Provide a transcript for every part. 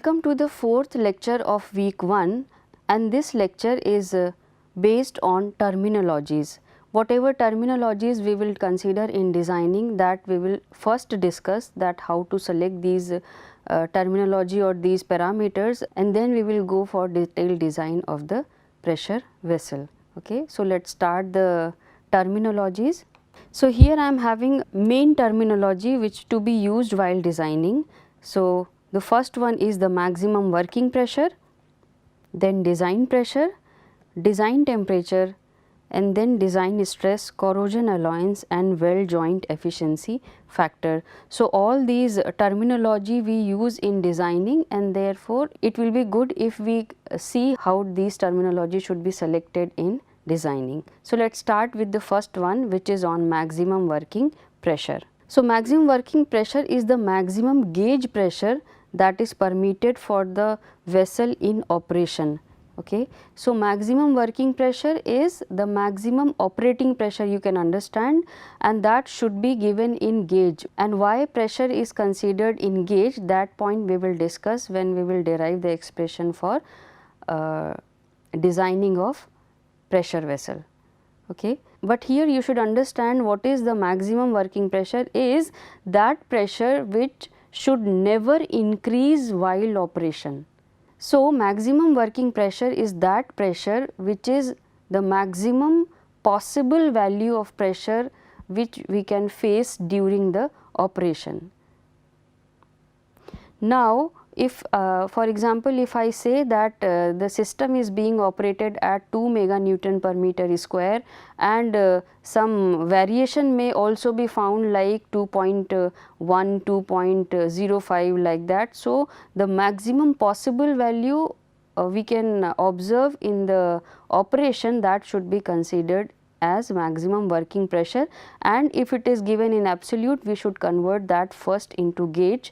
Welcome to the fourth lecture of week 1, and this lecture is based on terminologies. Whatever terminologies we will consider in designing, that we will first discuss that how to select these terminology or these parameters, and then we will go for detailed design of the pressure vessel. Okay. So, let us start the terminologies. So, here I am having main terminology which to be used while designing. So, the first one is the maximum working pressure, then design pressure, design temperature, and then design stress, corrosion allowance and weld joint efficiency factor. So, all these terminology we use in designing, and therefore, it will be good if we see how these terminology should be selected in designing. So, let us start with the first one, which is on maximum working pressure. So, maximum working pressure is the maximum gauge pressure that is permitted for the vessel in operation. Okay. So, maximum working pressure is the maximum operating pressure, you can understand, and that should be given in gauge. And why pressure is considered in gauge, that point we will discuss when we will derive the expression for designing of pressure vessel. Okay. But here you should understand what is the maximum working pressure is that pressure which should never increase while operation. So, maximum working pressure is that pressure which is the maximum possible value of pressure which we can face during the operation. Now, if for example, if I say that the system is being operated at 2 mega Newton per meter square, and some variation may also be found like 2.1, 2.05 like that. So, the maximum possible value we can observe in the operation, that should be considered as maximum working pressure, and if it is given in absolute, we should convert that first into gauge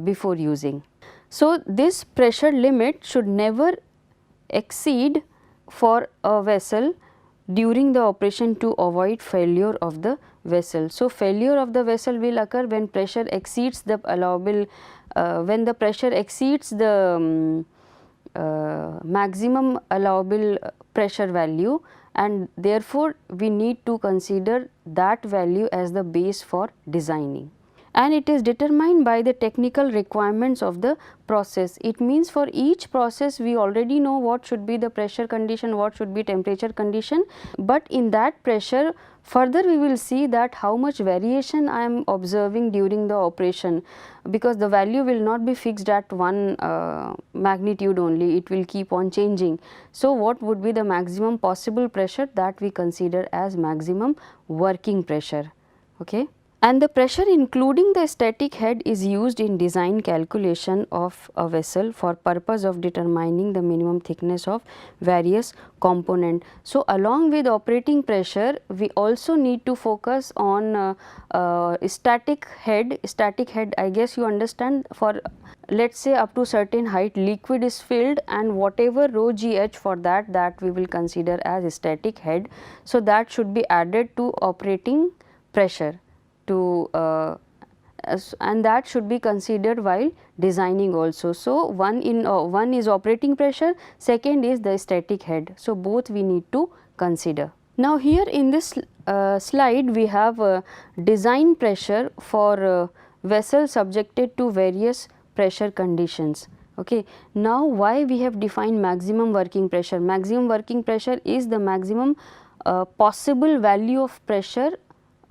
before using. So, this pressure limit should never exceed for a vessel during the operation to avoid failure of the vessel. So, failure of the vessel will occur when pressure exceeds the allowable, when the pressure exceeds the maximum allowable pressure value, and therefore, we need to consider that value as the base for designing. And it is determined by the technical requirements of the process. It means for each process we already know what should be the pressure condition, what should be temperature condition, but in that pressure further we will see that how much variation I am observing during the operation, because the value will not be fixed at one magnitude only, it will keep on changing. So, what would be the maximum possible pressure, that we consider as maximum working pressure. Okay. And the pressure including the static head is used in design calculation of a vessel for purpose of determining the minimum thickness of various component. So, along with operating pressure, we also need to focus on static head. Static head, I guess you understand, for let us say up to certain height liquid is filled, and whatever rho gh for that, that we will consider as static head. So, that should be added to operating pressure to and that should be considered while designing also. So, one is operating pressure, second is the static head. So, both we need to consider. Now, here in this slide we have design pressure for vessel subjected to various pressure conditions. Okay. Now, why we have defined maximum working pressure? Maximum working pressure is the maximum possible value of pressure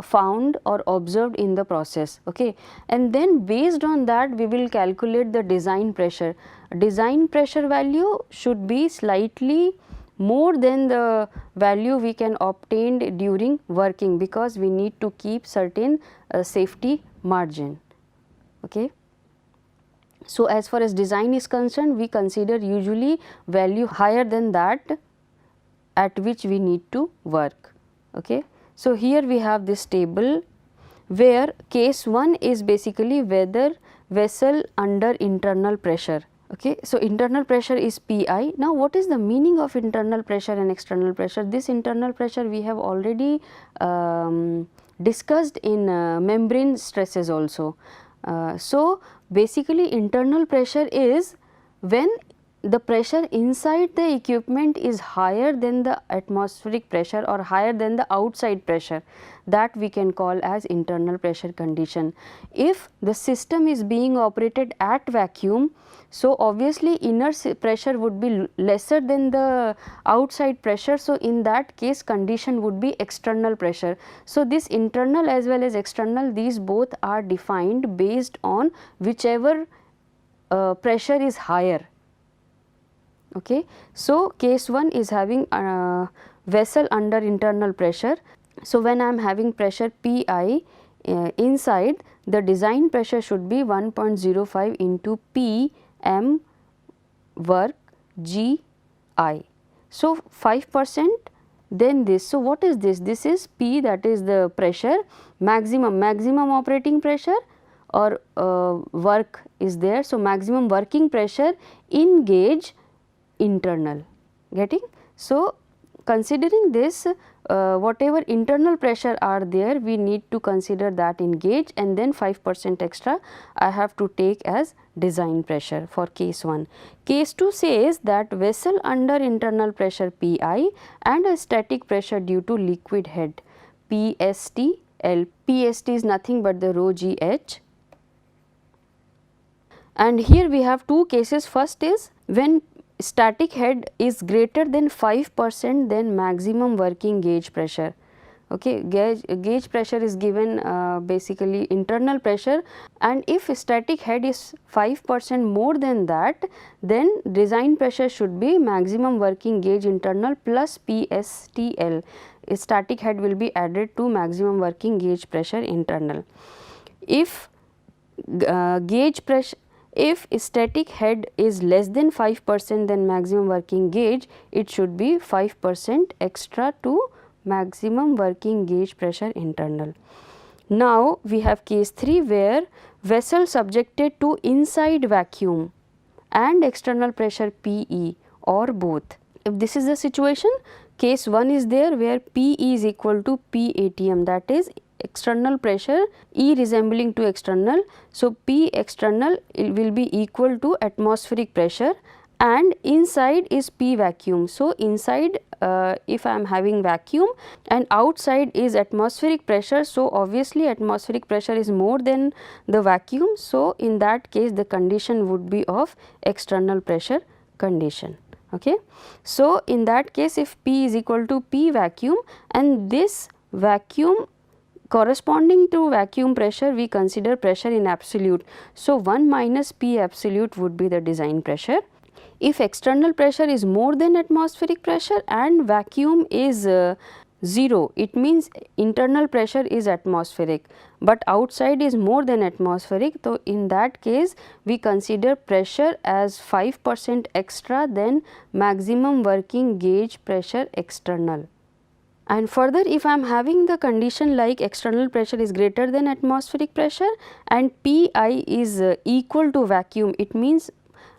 found or observed in the process. Okay. And then based on that we will calculate the design pressure. Design pressure value should be slightly more than the value we can obtain during working, because we need to keep certain safety margin. Okay. So, as far as design is concerned, we consider usually value higher than that at which we need to work. Okay. So, here we have this table where case 1 is basically whether vessel under internal pressure. Okay. So, internal pressure is Pi. Now, what is the meaning of internal pressure and external pressure? This internal pressure we have already discussed in membrane stresses also. So, basically internal pressure is when the pressure inside the equipment is higher than the atmospheric pressure or higher than the outside pressure, that we can call as internal pressure condition. If the system is being operated at vacuum, so obviously inner pressure would be lesser than the outside pressure. So, in that case condition would be external pressure. So, this internal as well as external, these both are defined based on whichever pressure is higher. Okay. So, case 1 is having vessel under internal pressure. So, when I am having pressure Pi inside, the design pressure should be 1.05 into P m work G I. So, 5%, then this. So, what is this? This is P, that is the pressure, maximum operating pressure, or work is there. So, maximum working pressure in gauge internal, getting. So, considering this, whatever internal pressure are there, we need to consider that in gauge, and then 5% extra I have to take as design pressure for case 1. Case 2 says that vessel under internal pressure Pi and a static pressure due to liquid head PSTL. PST is nothing but the rho GH. And here we have two cases. First is when static head is greater than 5% then maximum working gauge pressure. Okay, gauge pressure is given basically internal pressure, and if static head is 5% more than that, then design pressure should be maximum working gauge internal plus PSTL. A static head will be added to maximum working gauge pressure internal. If gauge pressure, if static head is less than 5% then maximum working gauge, it should be 5% extra to maximum working gauge pressure internal. Now, we have case 3 where vessel subjected to inside vacuum and external pressure PE or both. If this is the situation, case 1 is there where PE is equal to PATM, that is external pressure, E resembling to external. So, P external will be equal to atmospheric pressure, and inside is P vacuum. So, inside if I am having vacuum and outside is atmospheric pressure, so obviously atmospheric pressure is more than the vacuum. So, in that case the condition would be of external pressure condition. Okay. So, in that case if P is equal to P vacuum and this vacuum corresponding to vacuum pressure, we consider pressure in absolute. So, 1 minus P absolute would be the design pressure. If external pressure is more than atmospheric pressure and vacuum is 0, it means internal pressure is atmospheric, but outside is more than atmospheric. So, in that case we consider pressure as 5% extra than maximum working gauge pressure external. And further, if I am having the condition like external pressure is greater than atmospheric pressure and Pi is equal to vacuum, it means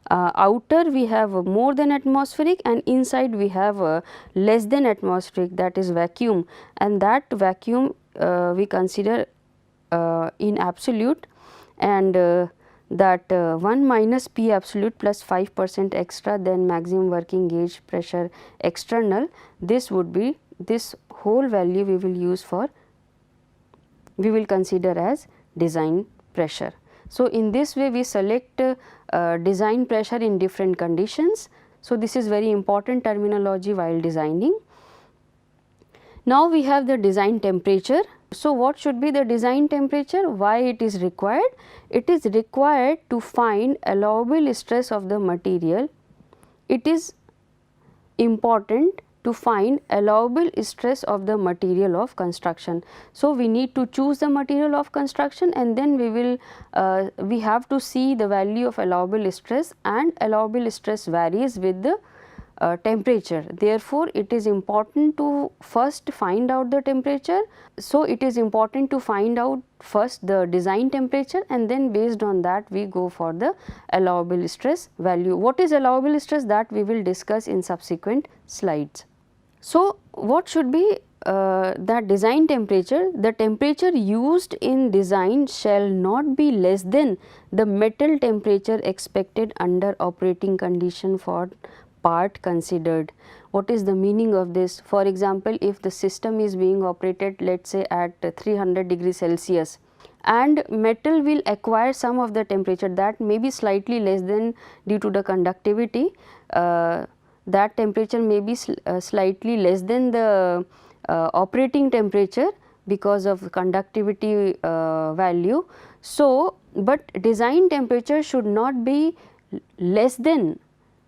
outer we have more than atmospheric and inside we have less than atmospheric, that is vacuum, and that vacuum we consider in absolute, and that 1 minus P absolute plus 5% extra than maximum working gauge pressure external, this would be, this whole value we will use for, we will consider as design pressure. So, in this way we select design pressure in different conditions. So, this is very important terminology while designing. Now, we have the design temperature. So, what should be the design temperature? Why it is required? It is required to find allowable stress of the material. It is important to find allowable stress of the material of construction. So, we need to choose the material of construction and then we will we have to see the value of allowable stress, and allowable stress varies with the temperature. Therefore, it is important to first find out the temperature. So, it is important to find out first the design temperature and then based on that we go for the allowable stress value. What is allowable stress, that we will discuss in subsequent slides. So, what should be that design temperature? The temperature used in design shall not be less than the metal temperature expected under operating condition for part considered. What is the meaning of this? For example, if the system is being operated, let us say at 300 degrees Celsius, and metal will acquire some of the temperature that may be slightly less than due to the conductivity. That temperature may be slightly less than the operating temperature because of conductivity value. So, but design temperature should not be less than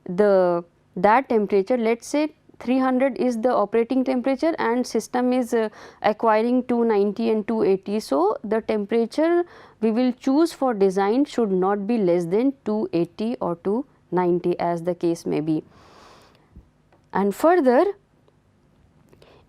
the that temperature. Let us say 300 is the operating temperature and system is acquiring 290 and 280. So, the temperature we will choose for design should not be less than 280 or 290 as the case may be. And further,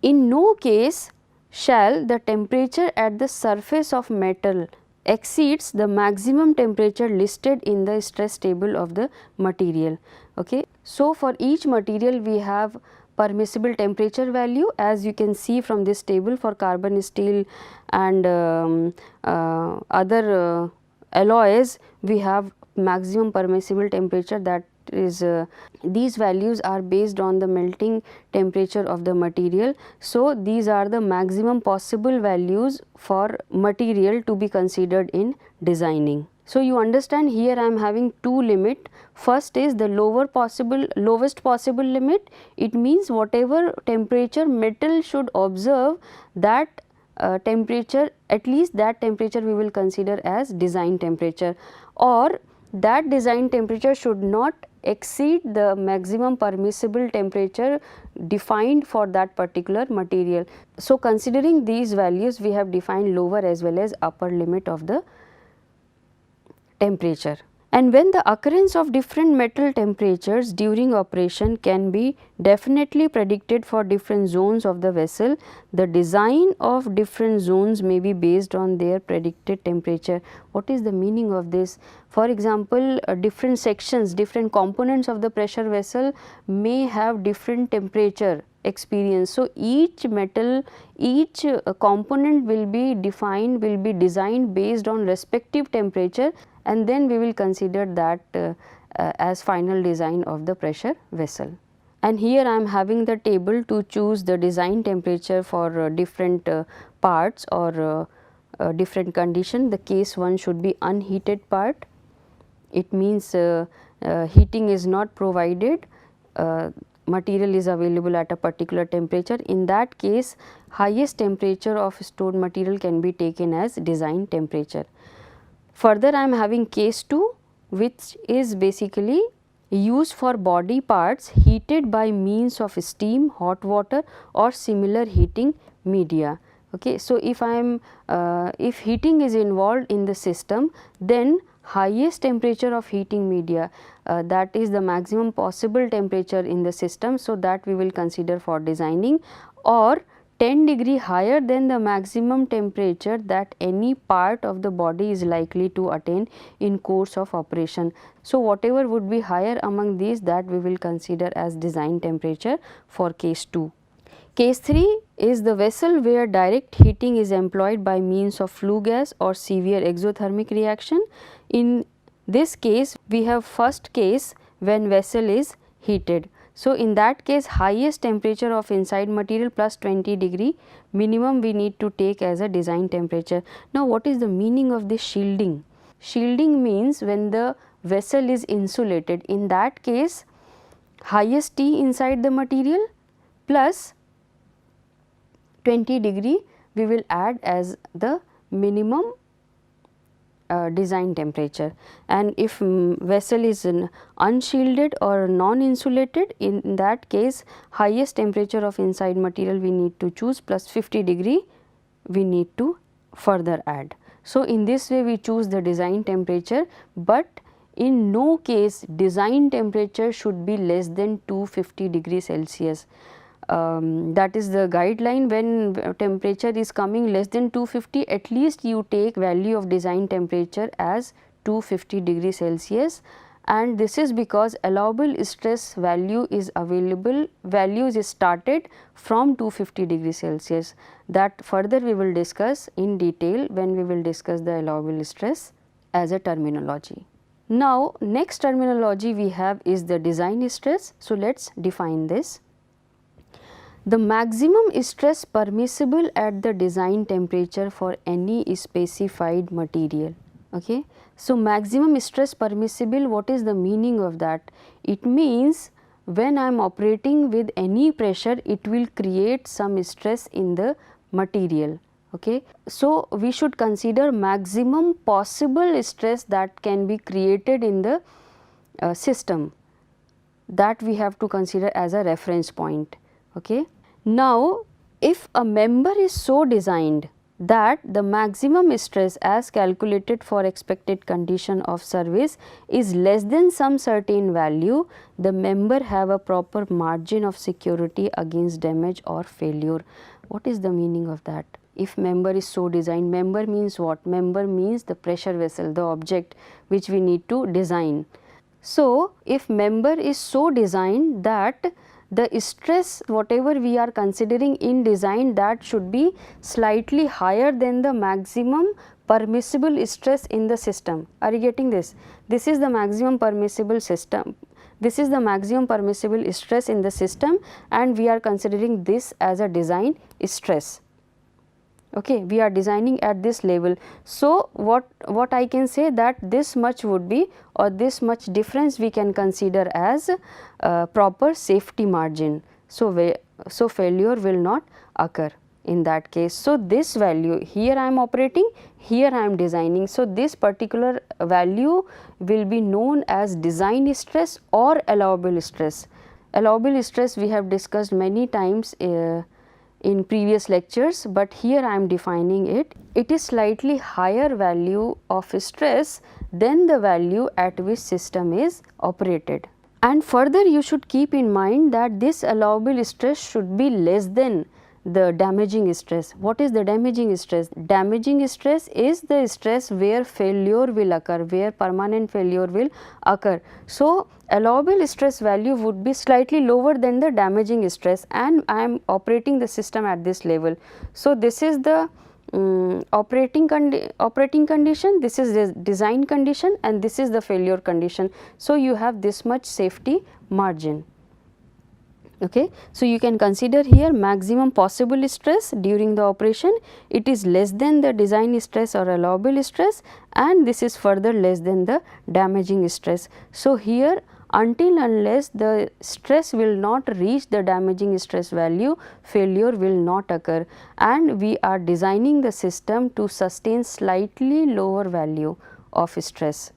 in no case shall the temperature at the surface of metal exceeds the maximum temperature listed in the stress table of the material. Okay. So, for each material we have permissible temperature value, as you can see from this table. For carbon steel and other alloys, we have maximum permissible temperature, that is these values are based on the melting temperature of the material. So, these are the maximum possible values for material to be considered in designing. So, you understand, here I am having two limit. First is the lowest possible limit. It means whatever temperature metal should observe, that temperature, at least that temperature we will consider as design temperature, or that design temperature should not exceed the maximum permissible temperature defined for that particular material. So, considering these values, we have defined lower as well as upper limit of the temperature. And when the occurrence of different metal temperatures during operation can be definitely predicted for different zones of the vessel, the design of different zones may be based on their predicted temperature. What is the meaning of this? For example, different sections, different components of the pressure vessel may have different temperature experience. So, each metal, each component will be designed based on respective temperature, and then we will consider that as final design of the pressure vessel. And here I am having the table to choose the design temperature for different parts or different condition. The case 1 should be unheated part. It means heating is not provided, material is available at a particular temperature. In that case, highest temperature of stored material can be taken as design temperature. Further, I am having case 2, which is basically used for body parts heated by means of steam, hot water or similar heating media. Okay. So, if heating is involved in the system, then highest temperature of heating media, that is the maximum possible temperature in the system. So, that we will consider for designing, or 10 degree higher than the maximum temperature that any part of the body is likely to attain in course of operation. So, whatever would be higher among these, that we will consider as design temperature for case 2. Case 3 is the vessel where direct heating is employed by means of flue gas or severe exothermic reaction. In this case, we have first case when vessel is heated. So, in that case, highest temperature of inside material plus 20 degree minimum we need to take as a design temperature. Now, what is the meaning of this shielding? Shielding means when the vessel is insulated, in that case highest T inside the material plus 20 degree we will add as the minimum design temperature. And if vessel is unshielded or non-insulated, in that case highest temperature of inside material we need to choose plus 50 degree we need to further add. So, in this way we choose the design temperature, but in no case design temperature should be less than 250 degrees Celsius. That is the guideline. When temperature is coming less than 250, at least you take value of design temperature as 250 degrees Celsius, and this is because allowable stress value is available, values is started from 250 degree Celsius. That further we will discuss in detail when we will discuss the allowable stress as a terminology. Now, next terminology we have is the design stress. So, let us define this. The maximum stress permissible at the design temperature for any specified material. Okay. So, maximum stress permissible, what is the meaning of that? It means when I am operating with any pressure, it will create some stress in the material. Okay. So, we should consider maximum possible stress that can be created in the system, that we have to consider as a reference point. Okay. Now, if a member is so designed that the maximum stress as calculated for expected condition of service is less than some certain value, the member have a proper margin of security against damage or failure. What is the meaning of that? If member is so designed, member means what? Member means the pressure vessel, the object which we need to design. So, if member is so designed that the stress whatever we are considering in design, that should be slightly higher than the maximum permissible stress in the system. Are you getting this? This is the maximum permissible system. This is the maximum permissible stress in the system, and we are considering this as a design stress. Okay, we are designing at this level. So, what I can say that this much would be, or this much difference we can consider as proper safety margin. So, so failure will not occur in that case. So, this value here I am operating, here I am designing. So, this particular value will be known as design stress or allowable stress. Allowable stress we have discussed many times in previous lectures, but here I am defining it. It is slightly higher value of stress than the value at which system is operated. And further you should keep in mind that this allowable stress should be less than the damaging stress. What is the damaging stress? Damaging stress is the stress where failure will occur, where permanent failure will occur. So, allowable stress value would be slightly lower than the damaging stress, and I am operating the system at this level. So, this is the operating condition, this is the design condition, and this is the failure condition. So, you have this much safety margin. Okay. So, you can consider here maximum possible stress during the operation, it is less than the design stress or allowable stress, and this is further less than the damaging stress. So, here until unless the stress will not reach the damaging stress value, failure will not occur, and we are designing the system to sustain slightly lower value of stress.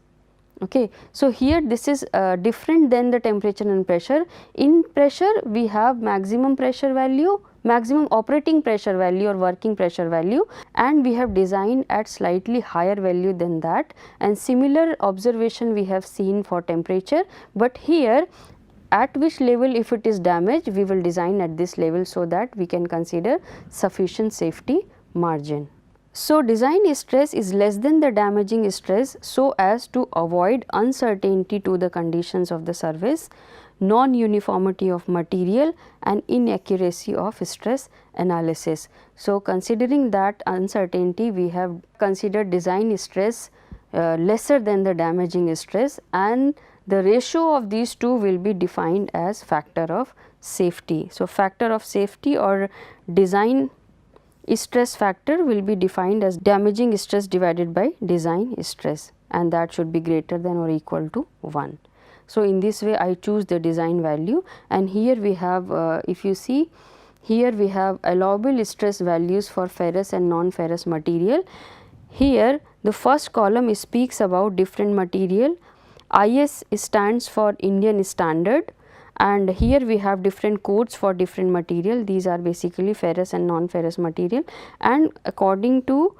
Okay. So, here this is different than the temperature and pressure. In pressure we have maximum pressure value, maximum operating pressure value or working pressure value, and we have designed at slightly higher value than that, and similar observation we have seen for temperature, but here at which level if it is damaged we will design at this level, so that we can consider sufficient safety margin. So, design stress is less than the damaging stress so as to avoid uncertainty to the conditions of the service, non-uniformity of material and inaccuracy of stress analysis. So, considering that uncertainty, we have considered design stress lesser than the damaging stress, and the ratio of these two will be defined as factor of safety. So, factor of safety or design stress factor will be defined as damaging stress divided by design stress, and that should be greater than or equal to 1. So, in this way I choose the design value, and here we have if you see here we have allowable stress values for ferrous and non-ferrous material. Here the first column speaks about different material. IS stands for Indian standard, and here we have different codes for different material. These are basically ferrous and non-ferrous material, and according to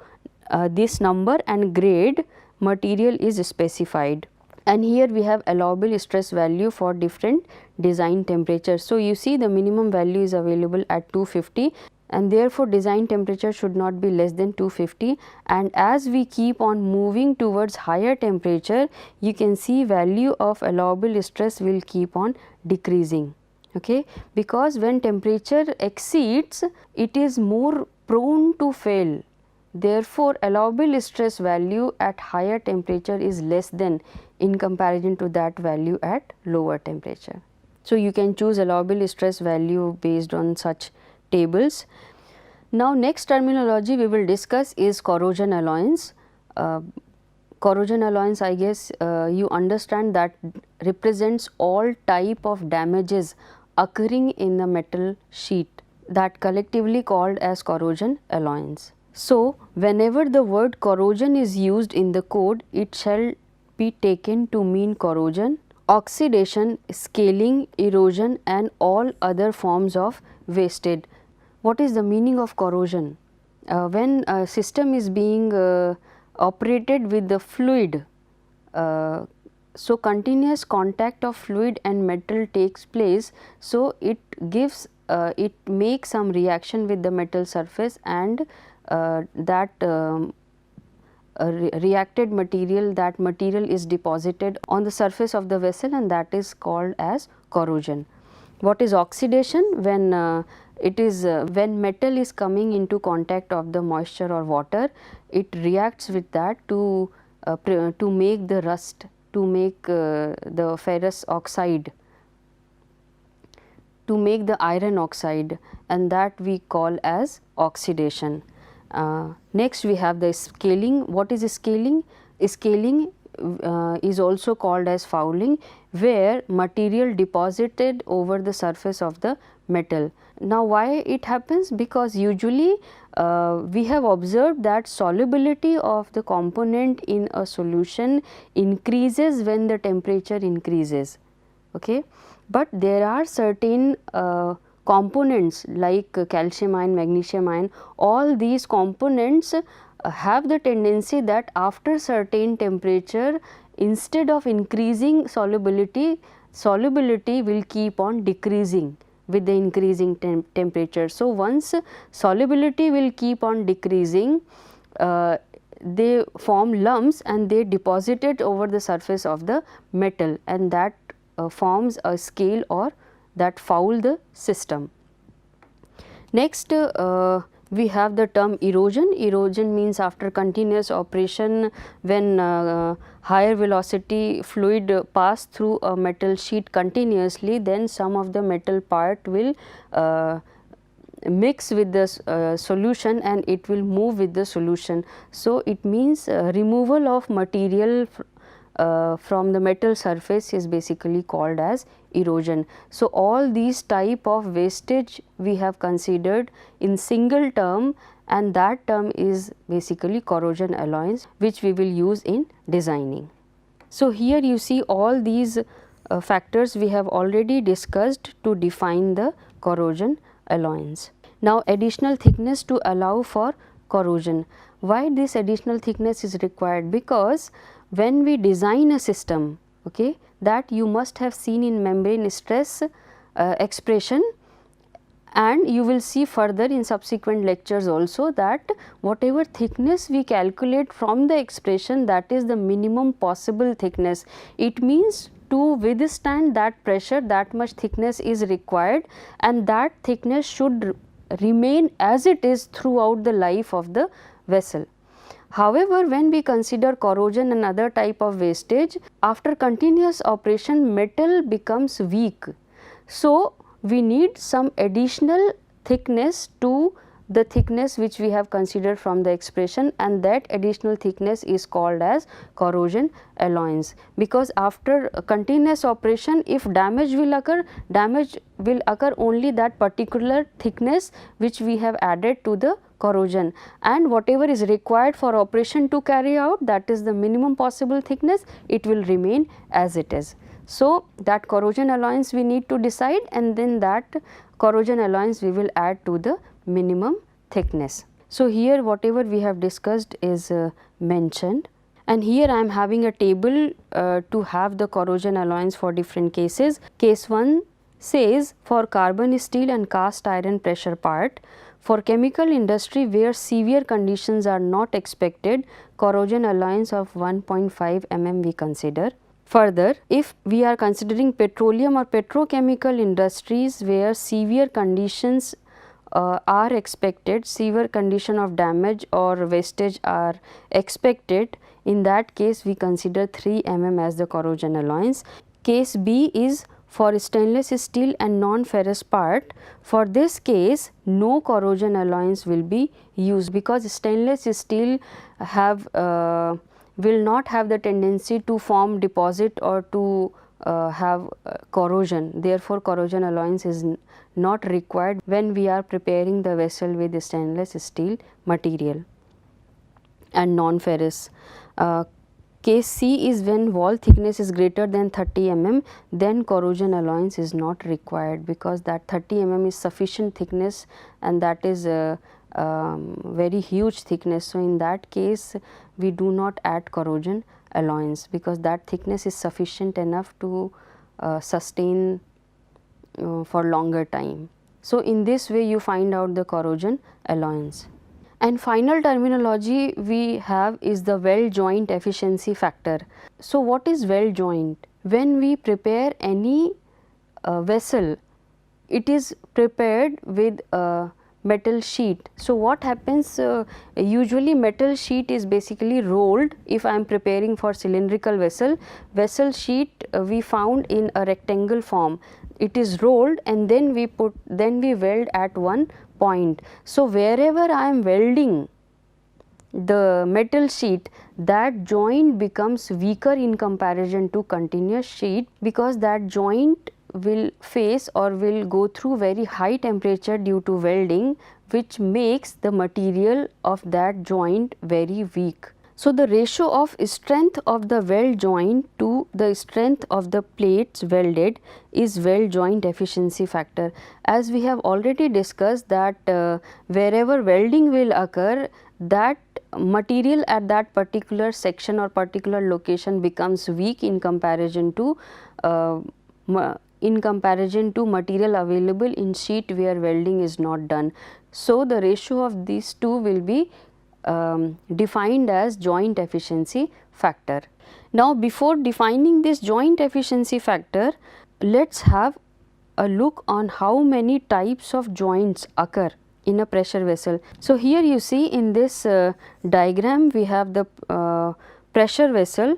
this number and grade material is specified, and here we have allowable stress value for different design temperatures. So, you see the minimum value is available at 250, and therefore design temperature should not be less than 250, and as we keep on moving towards higher temperature, you can see value of allowable stress will keep on decreasing, okay, because when temperature exceeds, it is more prone to fail. Therefore, allowable stress value at higher temperature is less than in comparison to that value at lower temperature. So, you can choose allowable stress value based on such tables. Now, next terminology we will discuss is corrosion alloyance. Corrosion alloyance, I guess you understand, that represents all type of damages occurring in the metal sheet, that collectively called as corrosion alloyance. So, whenever the word corrosion is used in the code, it shall be taken to mean corrosion, oxidation, scaling, erosion and all other forms of wastage. What is the meaning of corrosion? When a system is being operated with the fluid, so continuous contact of fluid and metal takes place, so it gives it makes some reaction with the metal surface, and that reacted material, that material is deposited on the surface of the vessel, and that is called as corrosion. What is oxidation? When it is when metal is coming into contact of the moisture or water, it reacts with that to make the rust, to make the ferrous oxide, to make the iron oxide, and that we call as oxidation. Next we have the scaling. What is scaling? Scaling is also called as fouling, where material deposited over the surface of the metal. Now, why it happens? Because usually we have observed that solubility of the component in a solution increases when the temperature increases, okay. But there are certain components like calcium ion, magnesium ion, all these components have the tendency that after certain temperature, instead of increasing solubility, solubility will keep on decreasing with the increasing temperature. So, once solubility will keep on decreasing, they form lumps and they deposit it over the surface of the metal, and that forms a scale or that foul the system. Next we have the term erosion. Erosion means after continuous operation, when higher velocity fluid pass through a metal sheet continuously, then some of the metal part will mix with the solution and it will move with the solution. So, it means removal of material from the metal surface is basically called as erosion. So, all these type of wastage we have considered in single term, and that term is basically corrosion alloyance, which we will use in designing. So, here you see all these factors we have already discussed to define the corrosion alloyance. Now, additional thickness to allow for corrosion. Why this additional thickness is required? Because when we design a system, okay, that you must have seen in membrane stress expression, and you will see further in subsequent lectures also that whatever thickness we calculate from the expression, that is the minimum possible thickness. It means to withstand that pressure, that much thickness is required, and that thickness should remain as it is throughout the life of the vessel. However, when we consider corrosion and other type of wastage, after continuous operation metal becomes weak. So, we need some additional thickness to the thickness which we have considered from the expression, and that additional thickness is called as corrosion alloyance. Because after continuous operation, if damage will occur only that particular thickness which we have added to the corrosion, and whatever is required for operation to carry out, that is the minimum possible thickness, it will remain as it is. So, that corrosion alloyance we need to decide, and then that corrosion alloyance we will add to the minimum thickness. So, here whatever we have discussed is mentioned, and here I am having a table to have the corrosion alloyance for different cases. Case 1 says for carbon steel and cast iron pressure part, For chemical industry where severe conditions are not expected, corrosion allowance of 1.5 mm we consider. Further, if we are considering petroleum or petrochemical industries where severe conditions are expected, severe condition of damage or wastage are expected, in that case we consider 3 mm as the corrosion allowance. Case B is for stainless steel and non-ferrous part. For this case, no corrosion allowance will be used because stainless steel have will not have the tendency to form deposit or to have corrosion. Therefore, corrosion allowance is not required when we are preparing the vessel with stainless steel material and non-ferrous. Case C is when wall thickness is greater than 30 mm, then corrosion allowance is not required because that 30 mm is sufficient thickness and that is a very huge thickness. So, in that case we do not add corrosion allowance because that thickness is sufficient enough to sustain for longer time. So, in this way you find out the corrosion allowance. And final terminology we have is the weld joint efficiency factor. So, what is weld joint? When we prepare any vessel, it is prepared with a metal sheet. So, what happens usually metal sheet is basically rolled. If I am preparing for cylindrical vessel sheet we found in a rectangle form. It is rolled and then we weld at one point. So, wherever I am welding the metal sheet, that joint becomes weaker in comparison to continuous sheet because that joint will face or will go through very high temperature due to welding, which makes the material of that joint very weak. So, the ratio of strength of the weld joint to the strength of the plates welded is weld joint efficiency factor. As we have already discussed that wherever welding will occur, that material at that particular section or particular location becomes weak in comparison to material available in sheet where welding is not done. So, the ratio of these two will be defined as joint efficiency factor. Now, before defining this joint efficiency factor, let us have a look on how many types of joints occur in a pressure vessel. So, here you see in this diagram we have the pressure vessel,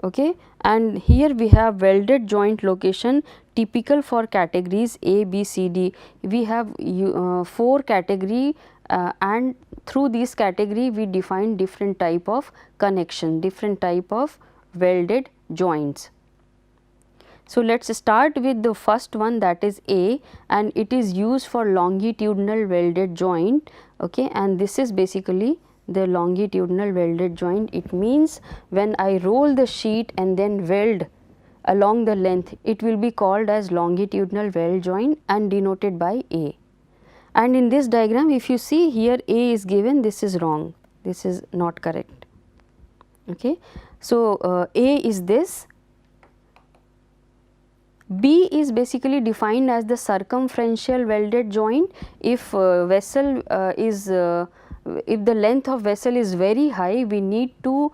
okay, and here we have welded joint location typical for categories A, B, C, D. We have 4 category and through this category we define different type of connection, different type of welded joints. So, let us start with the first one, that is A, and it is used for longitudinal welded joint, okay, and this is basically the longitudinal welded joint. It means when I roll the sheet and then weld along the length, it will be called as longitudinal weld joint and denoted by A. And in this diagram, if you see here A is given, this is wrong, this is not correct, okay. So, A is this. B is basically defined as the circumferential welded joint. If vessel if the length of vessel is very high, we need to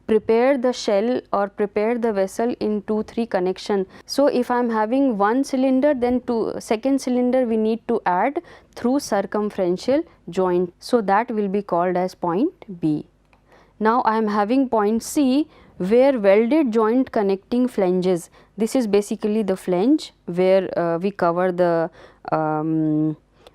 prepare the shell or prepare the vessel in 2-3 connection. So, if I am having one cylinder, then second cylinder we need to add through circumferential joint. So, that will be called as point B. Now, I am having point C where welded joint connecting flanges. This is basically the flange where we cover the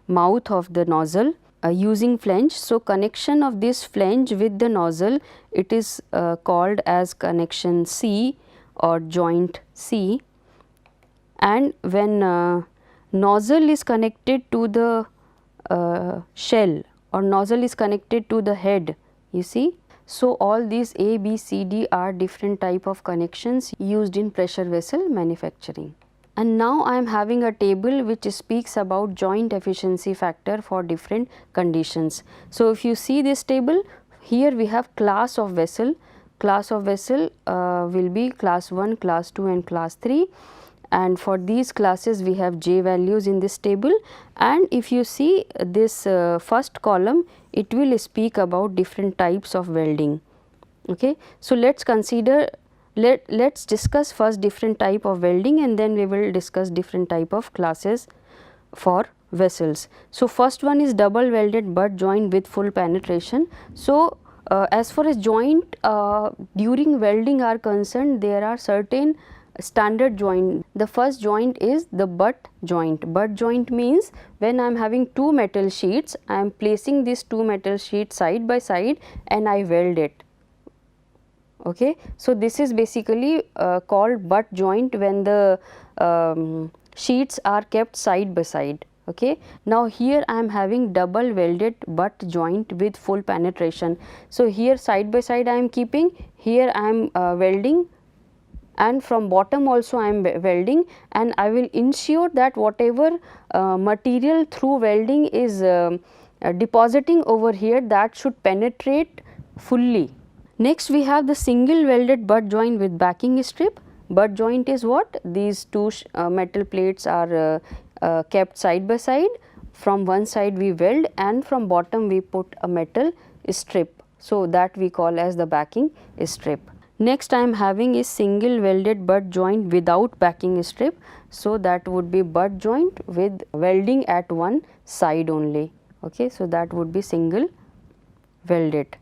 mouth of the nozzle using flange. So, connection of this flange with the nozzle, it is called as connection C or joint C, and when nozzle is connected to the shell or nozzle is connected to the head, you see. So, all these A, B, C, D are different type of connections used in pressure vessel manufacturing. And now I am having a table which speaks about joint efficiency factor for different conditions. So, if you see this table, here we have class of vessel. Class of vessel will be class 1, class 2 and class 3, and for these classes we have J values in this table. And if you see this first column, it will speak about different types of welding. Okay. So, let us consider, let's discuss first different type of welding, and then we will discuss different type of classes for vessels. So, first one is double welded butt joint with full penetration. So, as far as joint during welding are concerned, there are certain standard joint. The first joint is the butt joint. Butt joint means when I am having two metal sheets, I am placing these two metal sheets side by side and I weld it. Okay. So, this is basically called butt joint when the sheets are kept side by side. Okay. Now, here I am having double welded butt joint with full penetration. So, here side by side I am keeping, here I am welding, and from bottom also I am welding, and I will ensure that whatever material through welding is depositing over here, that should penetrate fully. Next we have the single welded butt joint with backing strip. Butt joint is what? These two metal plates are kept side by side. From one side we weld and from bottom we put a metal strip. So, that we call as the backing strip. Next I am having is single welded butt joint without backing strip. So, that would be butt joint with welding at one side only. Okay. So, that would be single welded.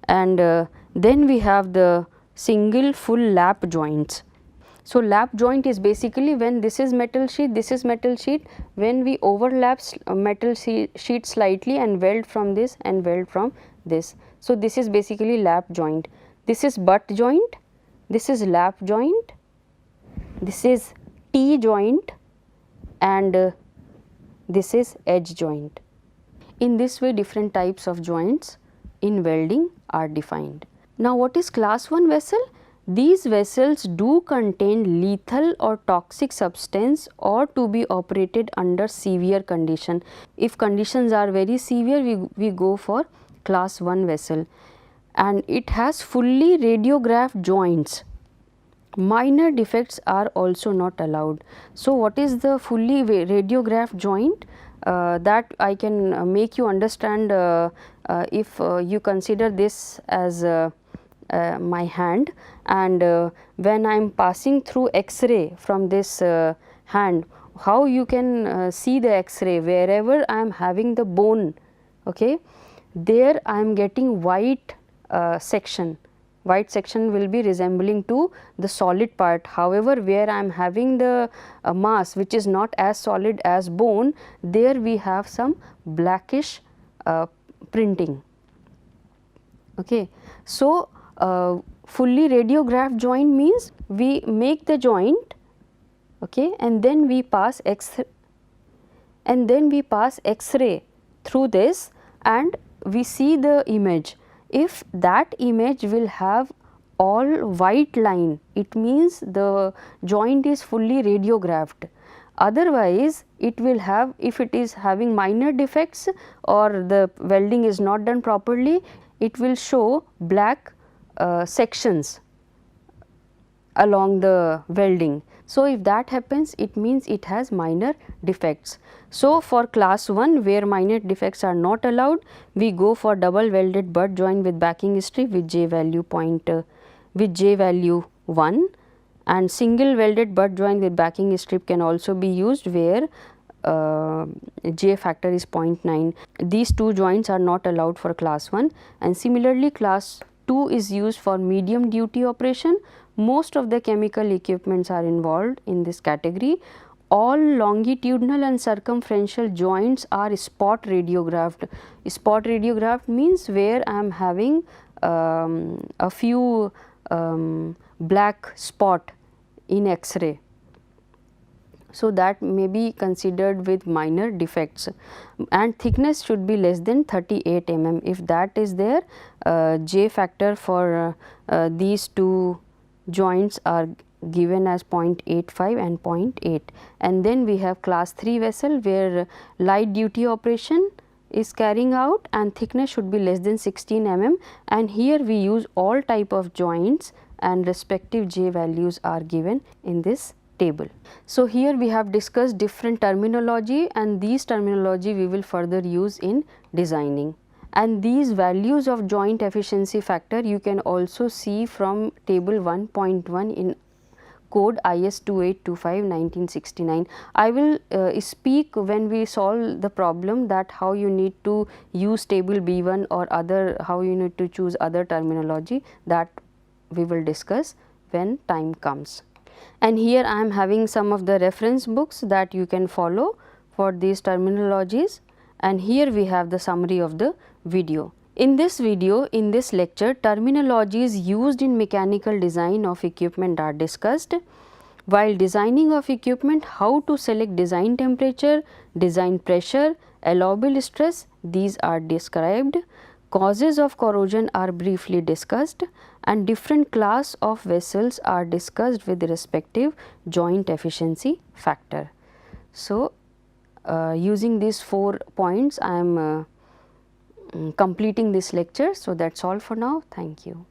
And then we have the single full lap joints. So, lap joint is basically when this is metal sheet, this is metal sheet, when we overlap metal sheet slightly and weld from this and weld from this. So, this is basically lap joint. This is butt joint, this is lap joint, this is T joint, and this is edge joint. In this way different types of joints in welding are defined. Now, what is class 1 vessel? These vessels do contain lethal or toxic substance or to be operated under severe condition. If conditions are very severe, we go for class 1 vessel, and it has fully radiographed joints. Minor defects are also not allowed. So, what is the fully radiographed joint? That I can make you understand if you consider this as my hand, and when I am passing through X-ray from this hand, how you can see the X-ray wherever I am having the bone, okay, there I am getting white section. White section will be resembling to the solid part. However, where I am having the mass which is not as solid as bone, there we have some blackish printing. Okay. So, fully radiographed joint means we make the joint, okay, and then we pass X-ray through this and we see the image. If that image will have all white line, it means the joint is fully radiographed. Otherwise, it will have, if it is having minor defects or the welding is not done properly, it will show black sections along the welding. So, if that happens, it means it has minor defects. So, for class 1 where minor defects are not allowed, we go for double welded butt joint with backing strip with J value 1, and single welded butt joint with backing strip can also be used where J factor is 0.9. These two joints are not allowed for class 1, and similarly class 2 is used for medium duty operation. Most of the chemical equipments are involved in this category. All longitudinal and circumferential joints are spot radiographed. Spot radiographed means where I am having a few black spot in X-ray. So, that may be considered with minor defects, and thickness should be less than 38 mm. If that is there, J factor for these two joints are given as 0.85 and 0.8. And then we have class 3 vessel where light duty operation is carrying out and thickness should be less than 16 mm, and here we use all type of joints and respective J values are given in this table. So, here we have discussed different terminology, and these terminology we will further use in designing. And these values of joint efficiency factor you can also see from table 1.1 in code IS 2825 1969. I will speak when we solve the problem that how you need to use table B1 or other, how you need to choose other terminology, that we will discuss when time comes. And here I am having some of the reference books that you can follow for these terminologies, and here we have the summary of the video. In this video, in this lecture, terminologies used in mechanical design of equipment are discussed. While designing of equipment, how to select design temperature, design pressure, allowable stress, these are described. Causes of corrosion are briefly discussed, and different class of vessels are discussed with respective joint efficiency factor. So, using these 4 points, I am completing this lecture. So, that is all for now. Thank you.